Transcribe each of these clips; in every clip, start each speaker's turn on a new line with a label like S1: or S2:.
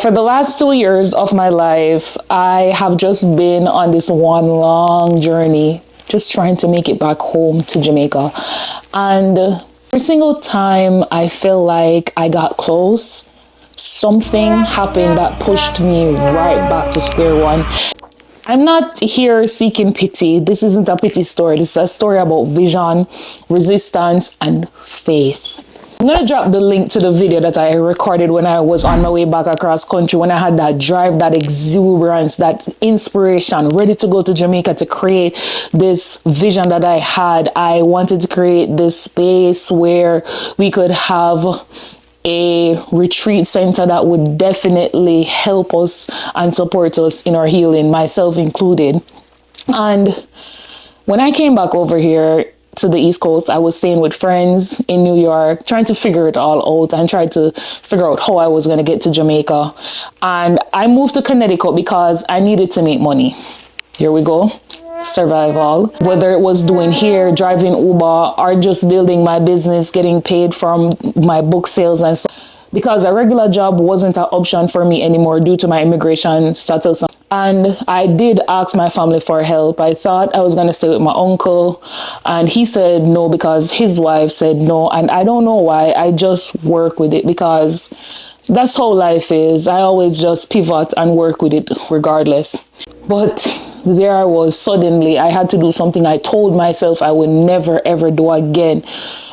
S1: For the last 2 years of my life, I have just been on this one long journey, just trying to make it back home to Jamaica. And every single time I feel like I got close, something happened that pushed me right back to square one. I'm not here seeking pity. This isn't a pity story. This is a story about vision, resistance, and faith. I'm going to drop the link to the video that I recorded when I was on my way back across country, when I had that drive, that exuberance, that inspiration, ready to go to Jamaica to create this vision that I had. I wanted to create this space where we could have a retreat center that would definitely help us and support us in our healing, myself included. And when I came back over here to the East Coast, I was staying with friends in New York, trying to figure it all out and try to figure out how I was going to get to Jamaica. And I moved to Connecticut because I needed to make money. Here we go. Survival. Whether it was doing hair, driving Uber, or just building my business, getting paid from my book sales and so, because a regular job wasn't an option for me anymore due to my immigration status. And I did ask my family for help. I thought I was going to stay with my uncle, and he said no because his wife said no. And I don't know why. I just work with it because that's how life is. I always just pivot and work with it regardless. But there I was, suddenly I had to do something I told myself I would never ever do again,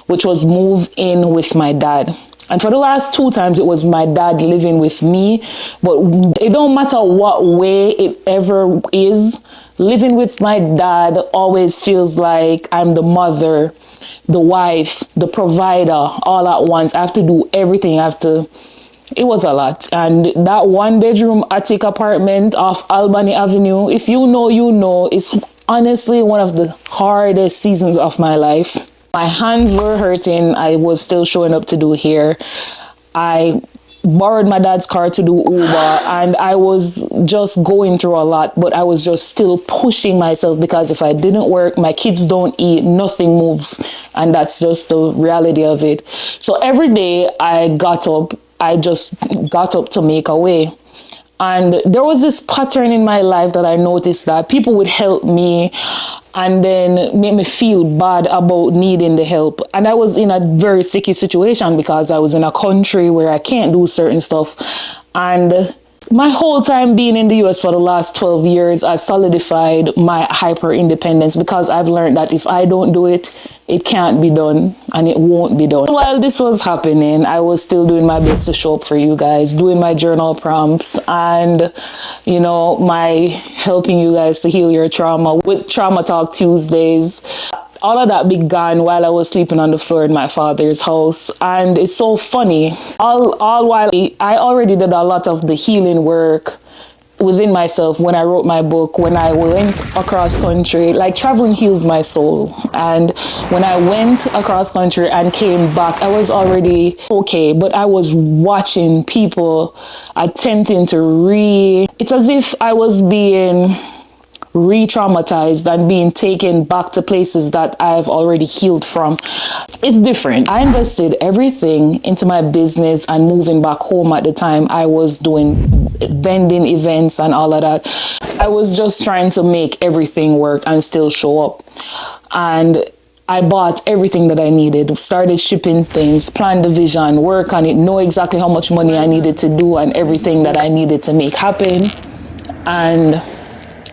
S1: which was move in with my dad. And for the last 2 times, it was my dad living with me. But it don't matter what way it ever is, living with my dad always feels like I'm the mother, the wife, the provider, all at once. I have to do everything. It was a lot. And that 1-bedroom attic apartment off Albany Avenue, if you know, you know, it's honestly one of the hardest seasons of my life. My hands were hurting. I was still showing up to do hair. I borrowed my dad's car to do Uber, and I was just going through a lot, but I was just still pushing myself because if I didn't work, my kids don't eat, nothing moves. And that's just the reality of it. So every day I just got up to make a way. And there was this pattern in my life that I noticed that people would help me and then make me feel bad about needing the help. And I was in a very sticky situation because I was in a country where I can't do certain stuff. And my whole time being in the US for the last 12 years, I solidified my hyper independence because I've learned that if I don't do it, it can't be done and it won't be done. While this was happening, I was still doing my best to show up for you guys, doing my journal prompts and, you know, my helping you guys to heal your trauma with Trauma Talk Tuesdays. All of that began while I was sleeping on the floor in my father's house. And it's so funny, all while I already did a lot of the healing work within myself when I wrote my book, when I went across country, like traveling heals my soul. And when I went across country and came back, I was already okay, but I was watching people attempting to it's as if I was being re-traumatized and being taken back to places that I've already healed from. It's different. I invested everything into my business and moving back home at the time. I was doing vending events and all of that. I was just trying to make everything work and still show up. And I bought everything that I needed, started shipping things, planned the vision, work on it, know exactly how much money I needed to do and everything that I needed to make happen. And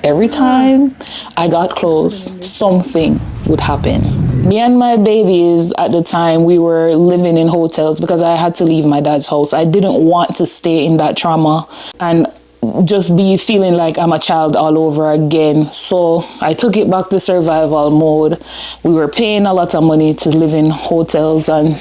S1: every time I got close, something would happen. Me and my babies at the time, we were living in hotels because I had to leave my dad's house. I didn't want to stay in that trauma and just be feeling like I'm a child all over again. So I took it back to survival mode. We were paying a lot of money to live in hotels and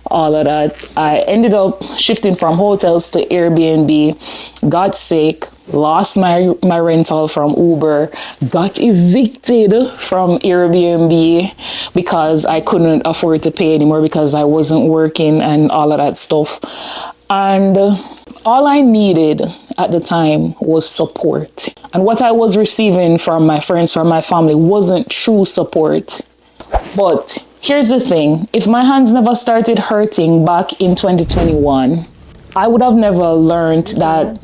S1: all of that. I ended up shifting from hotels to Airbnb, got sick, lost my rental from Uber, got evicted from Airbnb because I couldn't afford to pay anymore because I wasn't working and all of that stuff. And all I needed at the time was support. And what I was receiving from my friends, from my family, wasn't true support. But here's the thing, if my hands never started hurting back in 2021, I would have never learned that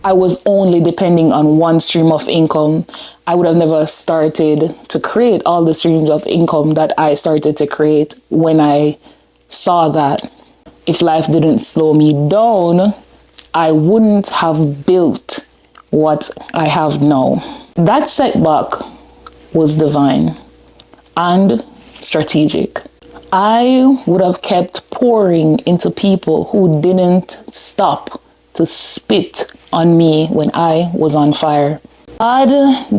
S1: I was only depending on one stream of income. I would have never started to create all the streams of income that I started to create when I saw that if life didn't slow me down, I wouldn't have built what I have now. That setback was divine and strategic. I would have kept pouring into people who didn't stop to spit on me when I was on fire. God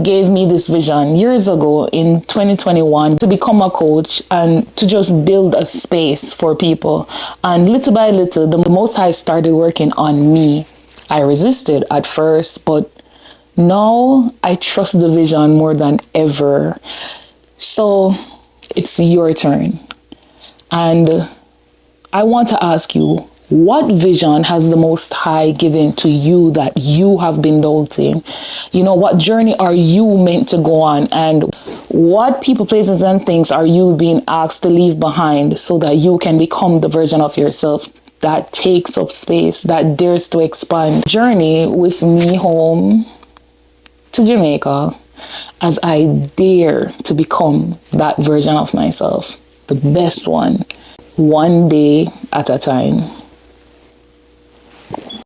S1: gave me this vision years ago in 2021 to become a coach and to just build a space for people. And little by little, the Most High started working on me. I resisted at first, but now I trust the vision more than ever. So it's your turn. And I want to ask you, what vision has the Most High given to you that you have been doubting? You know, what journey are you meant to go on? And what people, places, and things are you being asked to leave behind so that you can become the version of yourself that takes up space, that dares to expand? Journey with me home to Jamaica as I dare to become that version of myself, the best one day at a time.